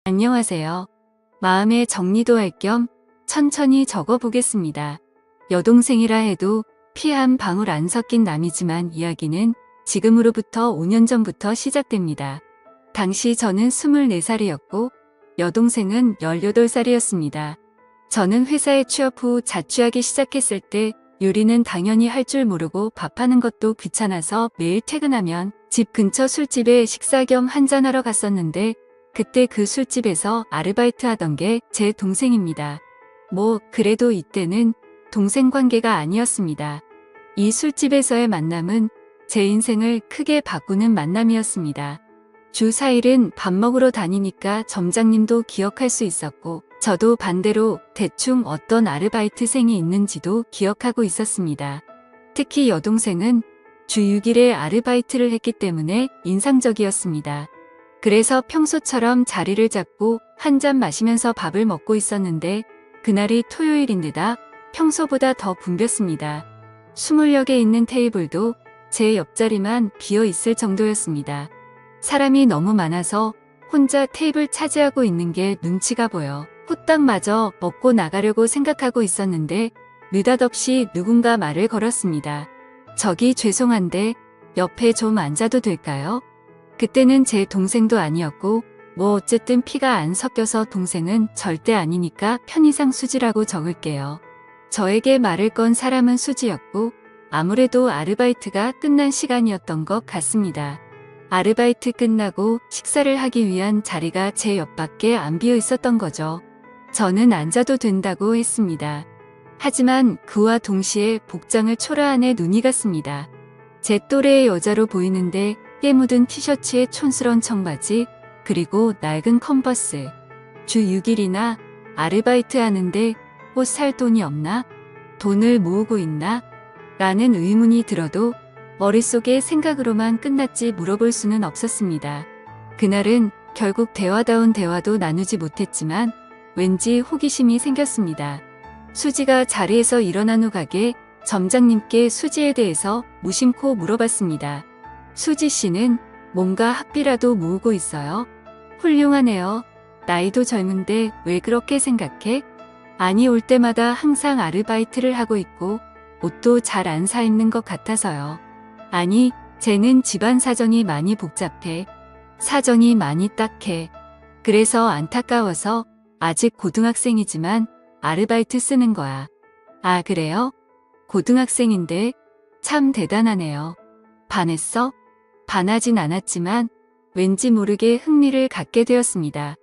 안녕하세요. 마음의 정리도 할 겸 천천히 적어보겠습니다. 여동생이라 해도 피 한 방울 안 섞인 남이지만 이야기는 지금으로부터 5년 전부터 시작됩니다. 당시 저는 24살이었고 여동생은 18살이었습니다. 저는 회사에 취업 후 자취하기 시작했을 때 요리는 당연히 할 줄 모르고 밥하는 것도 귀찮아서 매일 퇴근하면 집 근처 술집에 식사 겸 한잔하러 갔었는데 그때 그 술집에서 아르바이트 하던 게 제 동생입니다. 그래도 이때는 동생 관계가 아니었습니다. 이 술집에서의 만남은 제 인생을 크게 바꾸는 만남이었습니다. 주 4일은 밥 먹으러 다니니까 점장님도 기억할 수 있었고 저도 반대로 대충 어떤 아르바이트생이 있는지도 기억하고 있었습니다. 특히 여동생은 주 6일에 아르바이트를 했기 때문에 인상적이었습니다. 그래서 평소처럼 자리를 잡고 한 잔 마시면서 밥을 먹고 있었는데 그날이 토요일인데다 평소보다 더 붐볐습니다. 20여 개 있는 테이블도 제 옆자리만 비어 있을 정도였습니다. 사람이 너무 많아서 혼자 테이블 차지하고 있는 게 눈치가 보여 후딱 마저 먹고 나가려고 생각하고 있었는데 느닷없이 누군가 말을 걸었습니다. 저기 죄송한데 옆에 좀 앉아도 될까요? 그때는 제 동생도 아니었고 어쨌든 피가 안 섞여서 동생은 절대 아니니까 편의상 수지라고 적을게요. 저에게 말을 건 사람은 수지였고 아무래도 아르바이트가 끝난 시간이었던 것 같습니다. 아르바이트 끝나고 식사를 하기 위한 자리가 제 옆밖에 안 비어 있었던 거죠. 저는 앉아도 된다고 했습니다. 하지만 그와 동시에 복장을 초라한 눈이 갔습니다. 제 또래의 여자로 보이는데 때 묻은 티셔츠에 촌스러운 청바지 그리고 낡은 컨버스. 주 6일이나 아르바이트 하는데 옷 살 돈이 없나? 돈을 모으고 있나? 라는 의문이 들어도 머릿속에 생각으로만 끝났지 물어볼 수는 없었습니다. 그날은 결국 대화다운 대화도 나누지 못했지만 왠지 호기심이 생겼습니다. 수지가 자리에서 일어난 후 가게 점장님께 수지에 대해서 무심코 물어봤습니다. 수지 씨는 뭔가 학비라도 모으고 있어요? 훌륭하네요. 나이도 젊은데 왜 그렇게 생각해? 아니 올 때마다 항상 아르바이트를 하고 있고 옷도 잘 안 사 입는 것 같아서요. 아니 쟤는 집안 사정이 많이 복잡해. 사정이 많이 딱해. 그래서 안타까워서 아직 고등학생이지만 아르바이트 쓰는 거야. 아 그래요? 고등학생인데 참 대단하네요. 반했어? 반하진 않았지만 왠지 모르게 흥미를 갖게 되었습니다.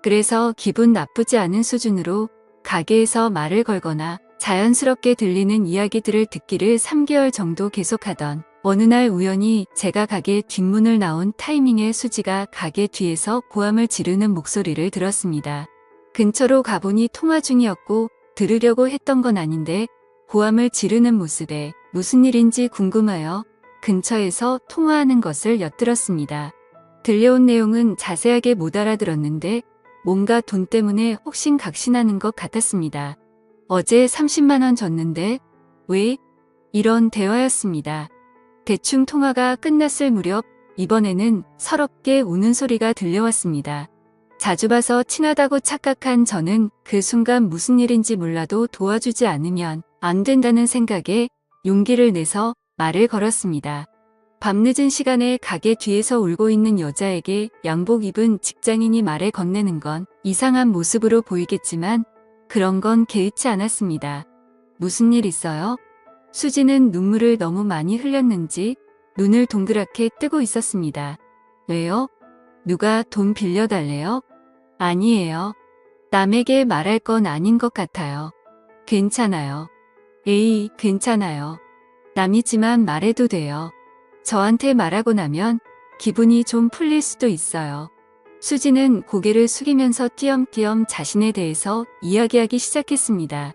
그래서 기분 나쁘지 않은 수준으로 가게에서 말을 걸거나 자연스럽게 들리는 이야기들을 듣기를 3개월 정도 계속하던 어느 날 우연히 제가 가게 뒷문을 나온 타이밍에 수지가 가게 뒤에서 고함을 지르는 목소리를 들었습니다. 근처로 가보니 통화 중이었고 들으려고 했던 건 아닌데 고함을 지르는 모습에 무슨 일인지 궁금하여 근처에서 통화하는 것을 엿들었습니다. 들려온 내용은 자세하게 못 알아들었는데 뭔가 돈 때문에 혹신각신하는 것 같았습니다. 어제 30만 원 줬는데 왜? 이런 대화였습니다. 대충 통화가 끝났을 무렵 이번에는 서럽게 우는 소리가 들려왔습니다. 자주 봐서 친하다고 착각한 저는 그 순간 무슨 일인지 몰라도 도와주지 않으면 안 된다는 생각에 용기를 내서 말을 걸었습니다. 밤늦은 시간에 가게 뒤에서 울고 있는 여자에게 양복 입은 직장인이 말을 건네는 건 이상한 모습으로 보이겠지만 그런 건 개의치 않았습니다. 무슨 일 있어요? 수지는 눈물을 너무 많이 흘렸는지 눈을 동그랗게 뜨고 있었습니다. 왜요? 누가 돈 빌려달래요? 아니에요. 남에게 말할 건 아닌 것 같아요. 괜찮아요. 에이, 괜찮아요. 남이지만 말해도 돼요. 저한테 말하고 나면 기분이 좀 풀릴 수도 있어요. 수지는 고개를 숙이면서 띄엄띄엄 자신에 대해서 이야기하기 시작했습니다.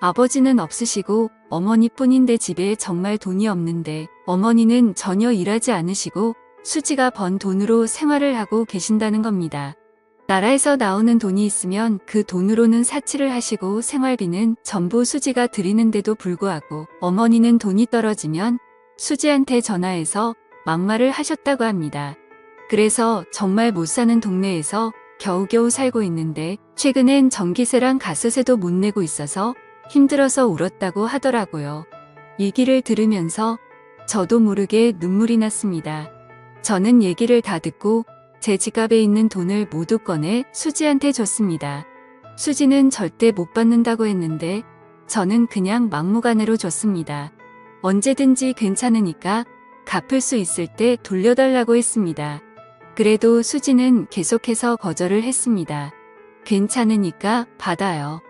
아버지는 없으시고 어머니뿐인데 집에 정말 돈이 없는데 어머니는 전혀 일하지 않으시고 수지가 번 돈으로 생활을 하고 계신다는 겁니다. 나라에서 나오는 돈이 있으면 그 돈으로는 사치를 하시고 생활비는 전부 수지가 드리는데도 불구하고 어머니는 돈이 떨어지면 수지한테 전화해서 막말을 하셨다고 합니다. 그래서 정말 못 사는 동네에서 겨우겨우 살고 있는데 최근엔 전기세랑 가스세도 못 내고 있어서 힘들어서 울었다고 하더라고요. 얘기를 들으면서 저도 모르게 눈물이 났습니다. 저는 얘기를 다 듣고 제 지갑에 있는 돈을 모두 꺼내 수지한테 줬습니다. 수지는 절대 못 받는다고 했는데 저는 그냥 막무가내로 줬습니다. 언제든지 괜찮으니까 갚을 수 있을 때 돌려달라고 했습니다. 그래도 수지는 계속해서 거절을 했습니다. 괜찮으니까 받아요.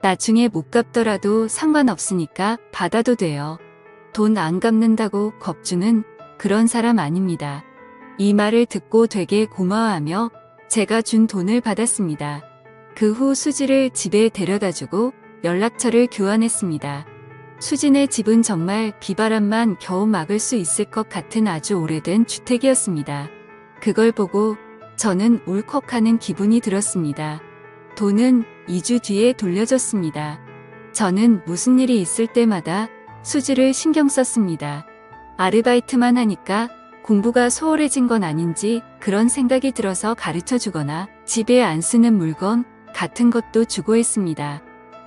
나중에 못 갚더라도 상관없으니까 받아도 돼요. 돈 안 갚는다고 겁주는 그런 사람 아닙니다. 이 말을 듣고 되게 고마워하며 제가 준 돈을 받았습니다. 그 후 수지를 집에 데려다주고 연락처를 교환했습니다. 수진의 집은 정말 비바람만 겨우 막을 수 있을 것 같은 아주 오래된 주택이었습니다. 그걸 보고 저는 울컥하는 기분이 들었습니다. 돈은 2주 뒤에 돌려줬습니다. 저는 무슨 일이 있을 때마다 수지를 신경 썼습니다. 아르바이트만 하니까 공부가 소홀해진 건 아닌지 그런 생각이 들어서 가르쳐 주거나 집에 안 쓰는 물건 같은 것도 주고 했습니다.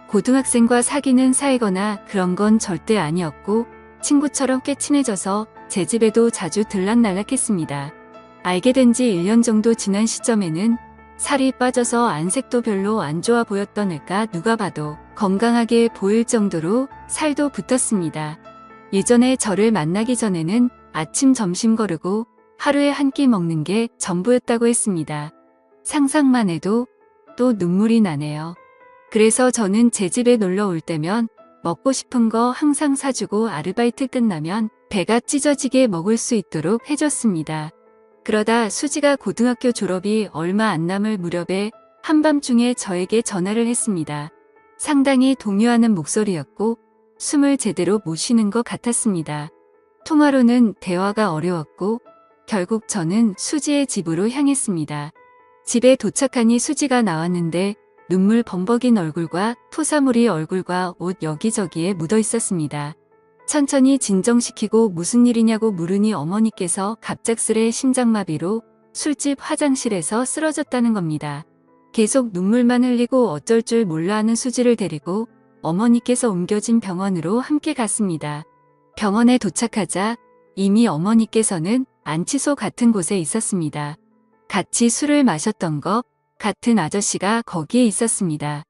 고등학생과 사귀는 사이거나 그런 건 절대 아니었고 친구처럼 꽤 친해져서 제 집에도 자주 들락날락했습니다. 알게 된 지 1년 정도 지난 시점에는 살이 빠져서 안색도 별로 안 좋아 보였던 애가 누가 봐도 건강하게 보일 정도로 살도 붙었습니다. 예전에 저를 만나기 전에는 아침 점심 거르고 하루에 한 끼 먹는 게 전부였다고 했습니다. 상상만 해도 또 눈물이 나네요. 그래서 저는 제 집에 놀러 올 때면 먹고 싶은 거 항상 사주고 아르바이트 끝나면 배가 찢어지게 먹을 수 있도록 해줬습니다. 그러다 수지가 고등학교 졸업이 얼마 안 남을 무렵에 한밤중에 저에게 전화를 했습니다. 상당히 동요하는 목소리였고 숨을 제대로 못 쉬는 것 같았습니다. 통화로는 대화가 어려웠고 결국 저는 수지의 집으로 향했습니다. 집에 도착하니 수지가 나왔는데 눈물 범벅인 얼굴과 토사물이 얼굴과 옷 여기저기에 묻어 있었습니다. 천천히 진정시키고 무슨 일이냐고 물으니 어머니께서 갑작스레 심장마비로 술집 화장실에서 쓰러졌다는 겁니다. 계속 눈물만 흘리고 어쩔 줄 몰라 하는 수지를 데리고 어머니께서 옮겨진 병원으로 함께 갔습니다. 병원에 도착하자 이미 어머니께서는 안치소 같은 곳에 있었습니다. 같이 술을 마셨던 것 같은 아저씨가 거기에 있었습니다.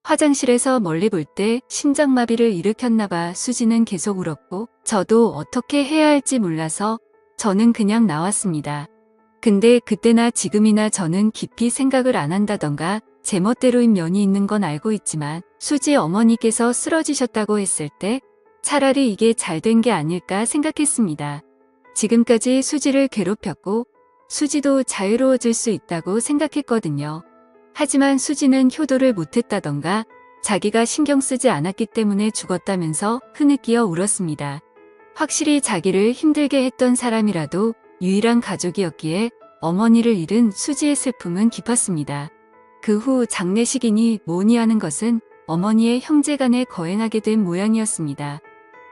화장실에서 멀리 볼 때 심장마비를 일으켰나봐 수지는 계속 울었고 저도 어떻게 해야 할지 몰라서 저는 그냥 나왔습니다. 근데 그때나 지금이나 저는 깊이 생각을 안 한다던가 제멋대로인 면이 있는 건 알고 있지만 수지 어머니께서 쓰러지셨다고 했을 때 차라리 이게 잘 된 게 아닐까 생각했습니다. 지금까지 수지를 괴롭혔고 수지도 자유로워질 수 있다고 생각했거든요. 하지만 수지는 효도를 못했다던가 자기가 신경 쓰지 않았기 때문에 죽었다면서 흐느끼어 울었습니다. 확실히 자기를 힘들게 했던 사람이라도 유일한 가족이었기에 어머니를 잃은 수지의 슬픔은 깊었습니다. 그 후 장례식이니 뭐니 하는 것은 어머니의 형제간에 거행하게 된 모양이었습니다.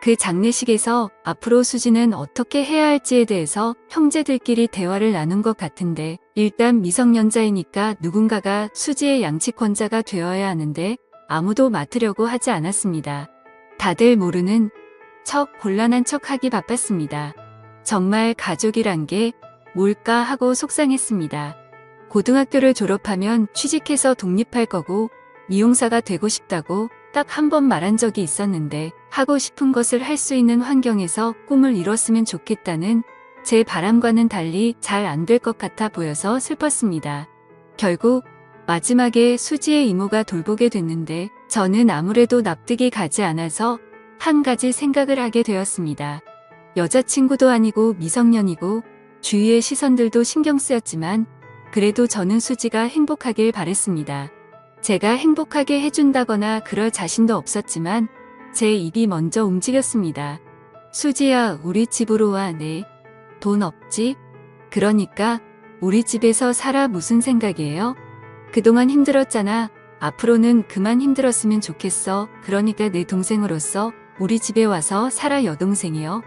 그 장례식에서 앞으로 수지는 어떻게 해야 할지에 대해서 형제들끼리 대화를 나눈 것 같은데 일단 미성년자이니까 누군가가 수지의 양치권자가 되어야 하는데 아무도 맡으려고 하지 않았습니다. 다들 모르는 척 곤란한 척 하기 바빴습니다. 정말 가족이란 게 뭘까 하고 속상했습니다. 고등학교를 졸업하면 취직해서 독립할 거고 미용사가 되고 싶다고 딱 한 번 말한 적이 있었는데 하고 싶은 것을 할 수 있는 환경에서 꿈을 이뤘으면 좋겠다는 제 바람과는 달리 잘 안 될 것 같아 보여서 슬펐습니다. 결국 마지막에 수지의 이모가 돌보게 됐는데 저는 아무래도 납득이 가지 않아서 한 가지 생각을 하게 되었습니다. 여자친구도 아니고 미성년이고 주위의 시선들도 신경 쓰였지만 그래도 저는 수지가 행복하길 바랬습니다. 제가 행복하게 해준다거나 그럴 자신도 없었지만 제 입이 먼저 움직였습니다. 수지야, 우리 집으로 와. 네. 돈 없지? 그러니까 우리 집에서 살아. 무슨 생각이에요? 그동안 힘들었잖아. 앞으로는 그만 힘들었으면 좋겠어. 그러니까 내 동생으로서 우리 집에 와서 살아. 여동생이요?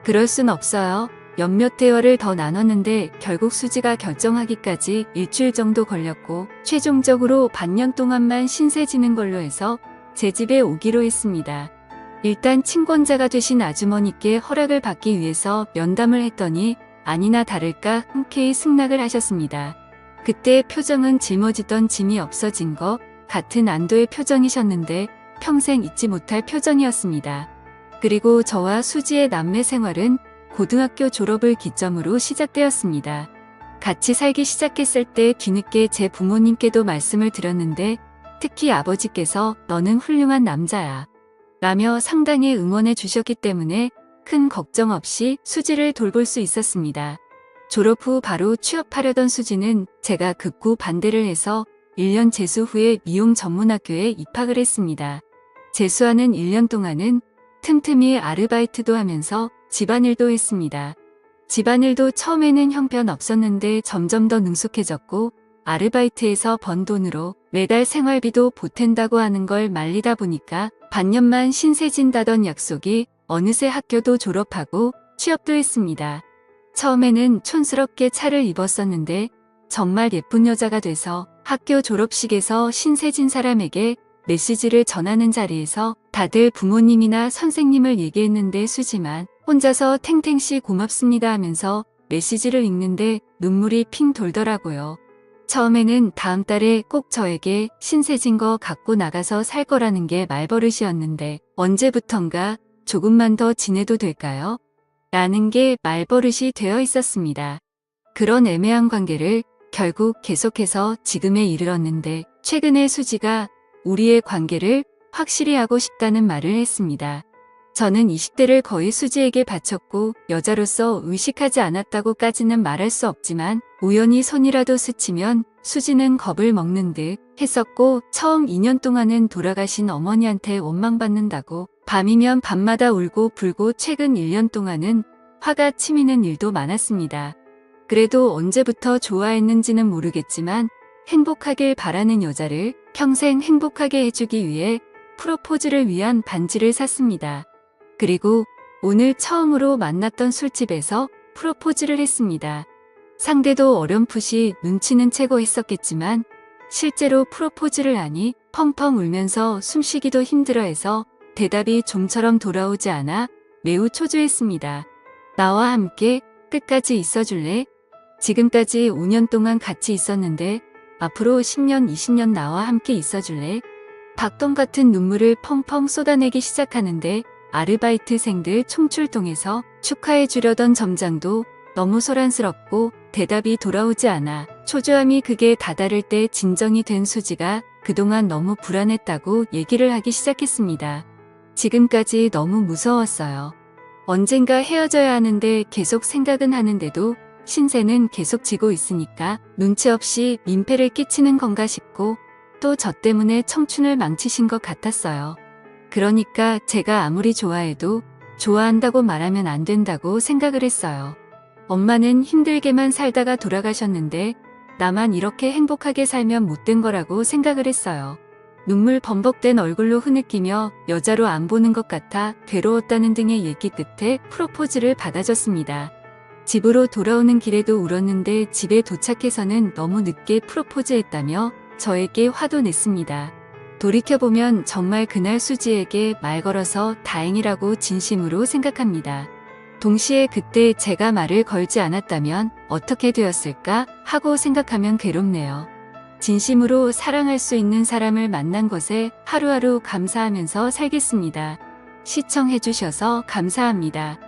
그럴 순 없어요. 몇몇 대화를 더 나눴는데 결국 수지가 결정하기까지 일주일 정도 걸렸고 최종적으로 반년 동안만 신세 지는 걸로 해서 제 집에 오기로 했습니다. 일단 친권자가 되신 아주머니께 허락을 받기 위해서 면담을 했더니 아니나 다를까 흔쾌히 승낙을 하셨습니다. 그때 표정은 짊어지던 짐이 없어진 것 같은 안도의 표정이셨는데 평생 잊지 못할 표정이었습니다. 그리고 저와 수지의 남매 생활은 고등학교 졸업을 기점으로 시작되었습니다. 같이 살기 시작했을 때 뒤늦게 제 부모님께도 말씀을 드렸는데 특히 아버지께서 너는 훌륭한 남자야 라며 상당히 응원해 주셨기 때문에 큰 걱정 없이 수지를 돌볼 수 있었습니다. 졸업 후 바로 취업하려던 수지는 제가 극구 반대를 해서 1년 재수 후에 미용 전문학교에 입학을 했습니다. 재수하는 1년 동안은 틈틈이 아르바이트도 하면서 집안일도 했습니다. 집안일도 처음에는 형편없었는데 점점 더 능숙해졌고 아르바이트에서 번 돈으로 매달 생활비도 보탠다고 하는 걸 말리다 보니까 반년만 신세진다던 약속이 어느새 학교도 졸업하고 취업도 했습니다. 처음에는 촌스럽게 차를 입었었는데 정말 예쁜 여자가 돼서 학교 졸업식에서 신세진 사람에게 메시지를 전하는 자리에서 다들 부모님이나 선생님을 얘기했는데 수지만 혼자서 탱탱씨 고맙습니다 하면서 메시지를 읽는데 눈물이 핑 돌더라고요. 처음에는 다음 달에 꼭 저에게 신세진 거 갖고 나가서 살 거라는 게 말버릇이었는데 언제부턴가 조금만 더 지내도 될까요? 라는 게 말버릇이 되어 있었습니다. 그런 애매한 관계를 결국 계속해서 지금에 이르렀는데 최근에 수지가 우리의 관계를 확실히 하고 싶다는 말을 했습니다. 저는 20대를 거의 수지에게 바쳤고 여자로서 의식하지 않았다고까지는 말할 수 없지만 우연히 손이라도 스치면 수지는 겁을 먹는 듯 했었고 처음 2년 동안은 돌아가신 어머니한테 원망받는다고 밤이면 밤마다 울고 불고 최근 1년 동안은 화가 치미는 일도 많았습니다. 그래도 언제부터 좋아했는지는 모르겠지만 행복하길 바라는 여자를 평생 행복하게 해주기 위해 프로포즈를 위한 반지를 샀습니다. 그리고 오늘 처음으로 만났던 술집에서 프로포즈를 했습니다. 상대도 어렴풋이 눈치는 채고 했었겠지만 실제로 프로포즈를 하니 펑펑 울면서 숨쉬기도 힘들어해서 대답이 좀처럼 돌아오지 않아 매우 초조했습니다. 나와 함께 끝까지 있어줄래? 지금까지 5년 동안 같이 있었는데 앞으로 10년, 20년 나와 함께 있어줄래? 박동 같은 눈물을 펑펑 쏟아내기 시작하는데 아르바이트생들 총출동해서 축하해 주려던 점장도 너무 소란스럽고 대답이 돌아오지 않아 초조함이 극에 다다를 때 진정이 된 수지가 그동안 너무 불안했다고 얘기를 하기 시작했습니다. 지금까지 너무 무서웠어요. 언젠가 헤어져야 하는데 계속 생각은 하는데도 신세는 계속 지고 있으니까 눈치 없이 민폐를 끼치는 건가 싶고 또 저 때문에 청춘을 망치신 것 같았어요. 그러니까 제가 아무리 좋아해도 좋아한다고 말하면 안 된다고 생각을 했어요. 엄마는 힘들게만 살다가 돌아가셨는데 나만 이렇게 행복하게 살면 못된 거라고 생각을 했어요. 눈물 범벅된 얼굴로 흐느끼며 여자로 안 보는 것 같아 괴로웠다는 등의 얘기 끝에 프로포즈를 받아줬습니다. 집으로 돌아오는 길에도 울었는데 집에 도착해서는 너무 늦게 프로포즈했다며 저에게 화도 냈습니다. 돌이켜보면 정말 그날 수지에게 말 걸어서 다행이라고 진심으로 생각합니다. 동시에 그때 제가 말을 걸지 않았다면 어떻게 되었을까 하고 생각하면 괴롭네요. 진심으로 사랑할 수 있는 사람을 만난 것에 하루하루 감사하면서 살겠습니다. 시청해주셔서 감사합니다.